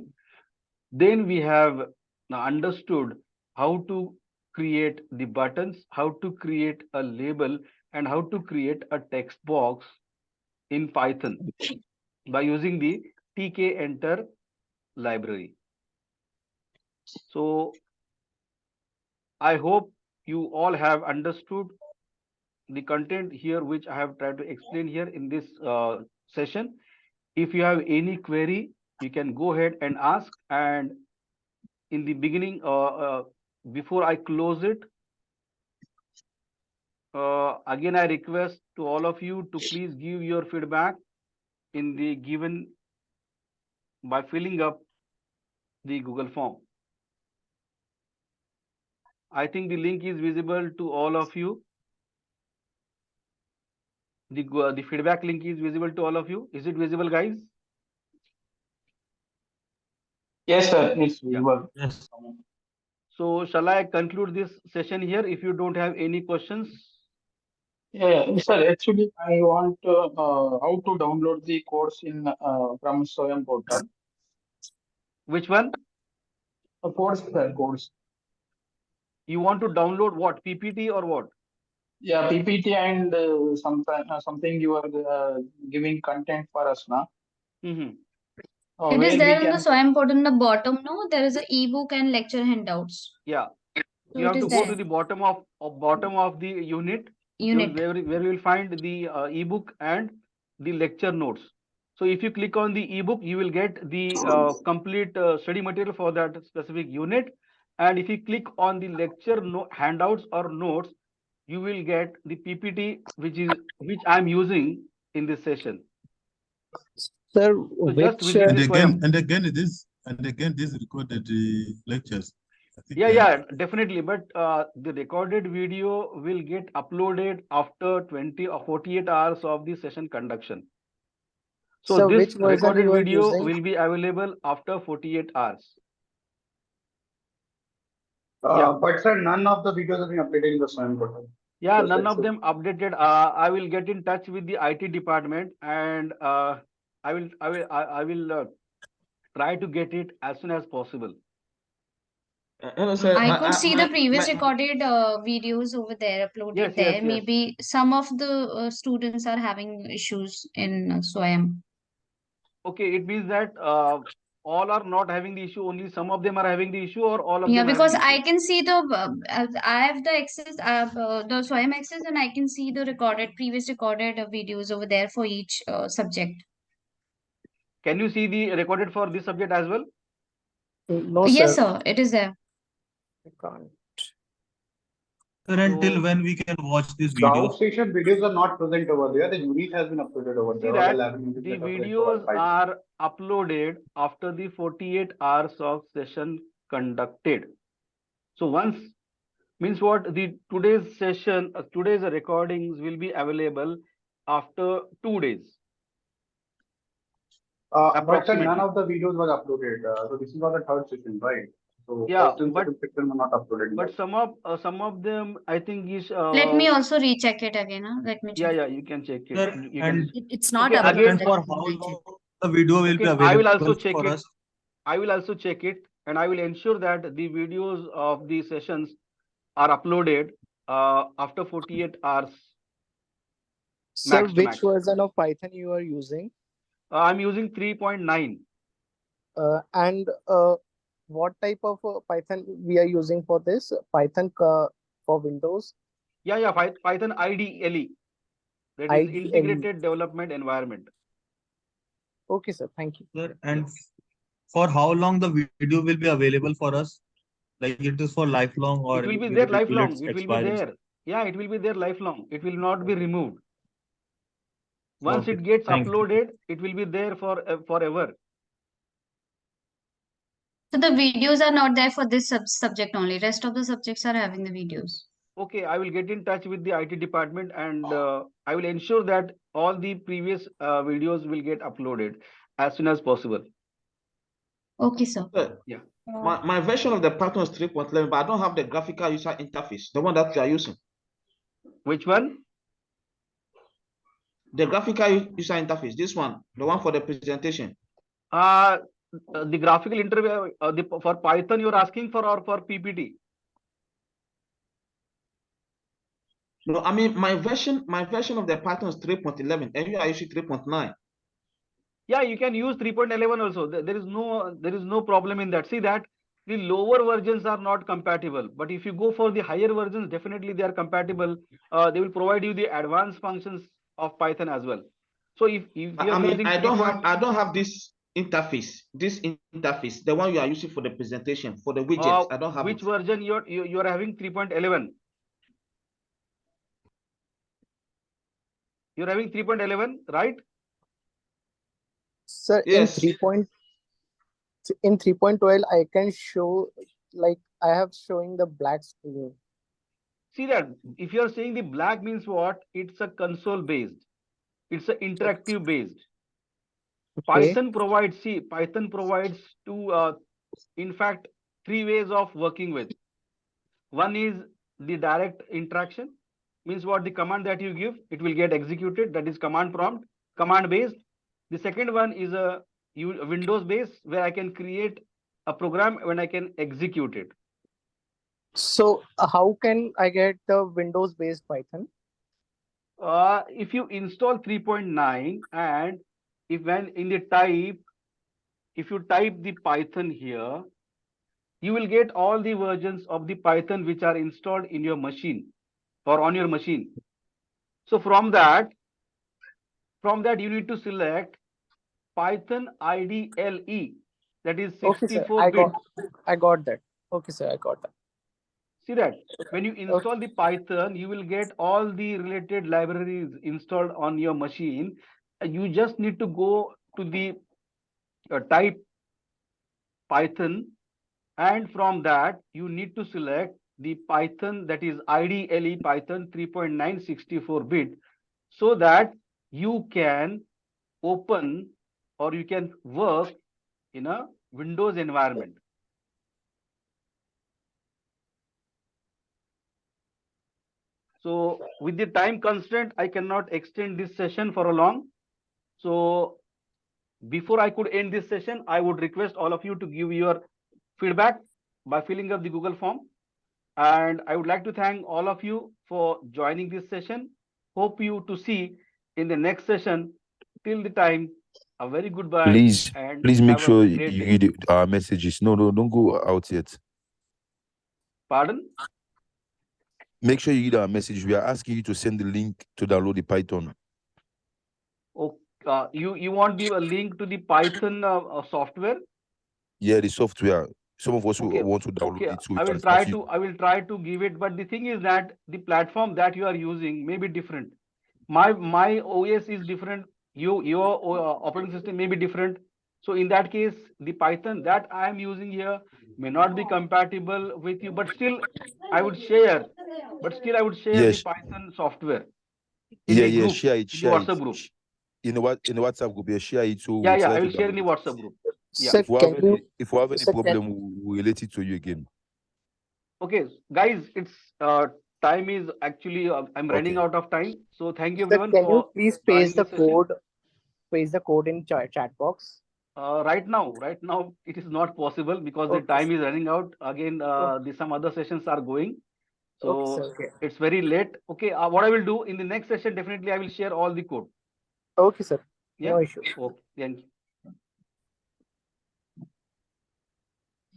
Then we have understood how to create the buttons, how to create a label, and how to create a text box in Python by using the tk-enter library. So I hope you all have understood the content here, which I have tried to explain here in this session. If you have any query, you can go ahead and ask. And in the beginning, before I close it, again, I request to all of you to please give your feedback in the given by filling up the Google form. I think the link is visible to all of you. The feedback link is visible to all of you. Is it visible, guys? Yes, sir. It's Yeah. visible. Yes. So shall I conclude this session here if you don't have any questions? Yeah, sir. Actually, I want how to download the course in from Swayam portal. Which one? A course, sir, course. You want to download what? PPT or what? Yeah, PPT and something you are giving content for us now. Mm-hmm. It is Where there we in the can. SWAYAM portal in the bottom, no? There is a ebook and lecture handouts. Yeah. So You it have to is go there. to the bottom of the unit, Unit. where you will find the ebook and the lecture notes. So if you click on the ebook, you will get the complete study material for that specific unit. And if you click on the lecture handouts or notes, you will get the PPT, which I'm using in this session. Sir, So just which visit the Swayam. And again, these recorded lectures. I think Yeah, definitely. But the recorded video will get uploaded after 20 or 48 hours of the session conduction. So So this which version recorded you are video using? will be available after 48 hours. Yeah. But sir, none of the videos have been updated in the SWAYAM portal. Yeah, Just none like of so. them updated. I will get in touch with the IT department, and I will try to get it as soon as possible. Hello, sir. I could see the previous recorded videos over there, uploaded Yes, there. yes. Maybe some of the students are having issues in SWAYAM. Okay, it means that all are not having the issue. Only some of them are having the issue, or all of Yeah, them because having the I issue. can see I have the access, the SWAYAM access, and I can see the previous recorded videos over there for each subject. Can you see the recorded for this subject as well? No, Yes, sir. sir, it is there. I can't. Sir, until So when we can watch these The videos? outstation videos are not present over there. The unit has been uploaded over see there. All the that lab units the that are present videos over are uploaded after the 48 hours of session conducted. So once means what the today's session, today's recordings will be available after 2 days But sir, none approximately. of the videos were uploaded. So this is not the third session, right? So Yeah, first and but second section were not uploaded. but some of them I think is Let me also recheck it again. Huh? Let me check. yeah, you can check it. Sir, You and can It's not okay uploaded. again. and for Let how me check. long the video will be Okay, I will also available check for it. us? I will also check it, and I will ensure that the videos of the sessions are uploaded after 48 hours Sir, max to which max. version of Python you are using? I'm using 3.9. And what type of Python we are using for this? Python for Windows? Yeah, Python IDLE, that is IDLE. integrated development environment. Okay, sir. Thank you. Sir, and for how long the video will be available for us? Like it is for lifelong or It will be will there it lifelong. It will be expire? there. Yeah, it will be there lifelong. It will not be removed. Once Okay, it gets thank you. uploaded, it will be there for forever. So the videos are not there for this subject only. Rest of the subjects are having the videos. Okay, I will get in touch with the IT department, and I will ensure that all the previous videos will get uploaded as soon as possible. Okay, sir. Sir, Yeah. my version of the Python is 3.11, but I don't have the graphical user interface, the one that you are using. Which one? The graphical user interface, this one, the one for the presentation. The graphical interview for Python you're asking for, or for PPT? No, I mean my version of the Python is 3.11, and you are using 3.9. Yeah, you can use 3.11 also. There is no problem in that. See that the lower versions are not compatible, but if you go for the higher versions, definitely they are compatible. They will provide you the advanced functions of Python as well. So if you are I mean, using I don't have this interface, the one you are using for the presentation, for the widgets. I don't have which it. version you are having 3.11? You're having 3.11, right? Sir, Yes. in 3.12, I can show, like, I have showing the black screen. See that if you are saying the black means what? It's a console based. It's a interactive based. Okay. Python provides two, in fact, three ways of working with. One is the direct interaction, means what the command that you give, it will get executed. That is command prompt, command based. The second one is a Windows based, where I can create a program when I can execute it. So how can I get the Windows-based Python? If you install 3.9, and if you type the Python here, you will get all the versions of the Python which are installed in your machine or on your machine. So from that you need to select Python IDLE, that is Okay, sir. 64-bit. I got that. Okay, sir. I got that. See that when you install the Python, you will get all the related libraries installed on your machine. You just need to go to the type Python, and from that you need to select the Python, that is IDLE Python 3.9 64-bit, so that you can open or you can work in a Windows environment. So with the time constraint, I cannot extend this session for a long. So before I could end this session, I would request all of you to give your feedback by filling up the Google form. And I would like to thank all of you for joining this session. Hope you to see in the next session. Till the time, a very goodbye. Please, And please make have a sure great you day. read our messages. No, don't go out yet. Pardon? Make sure you read our messages. We are asking you to send the link to download the Python. Oh, you want the link to the Python software? Yeah, the software. Some of us Okay, who want to download okay. it, so we I will can try start to I will try to give it, but the thing is that the platform that you are using may be different. My OS is different. Your operating system may be different. So in that case, the Python that I am using here may not be compatible with you, but still I would share. But still I would share the Yes. Python software in a Yeah, group, share it, in the WhatsApp group. In the WhatsApp group, yeah, share it so Yeah, we'll yeah, try I to will share in the download it. WhatsApp group. Yeah. Sir, If we have any sir, problem, we'll relate it to you again. Okay, guys, it's time is actually I'm running Okay. out of time. So thank you sir, everyone can you for please joining paste the this session. code? Paste the code in chat box. Right now it is not possible because the Okay, time is running out. Again, some other sessions are going. So okay, sir. Okay. it's very late. Okay, what I will do in the next session, definitely I will share all the code. Okay, sir. Yeah. No issue. Okay. Thank you.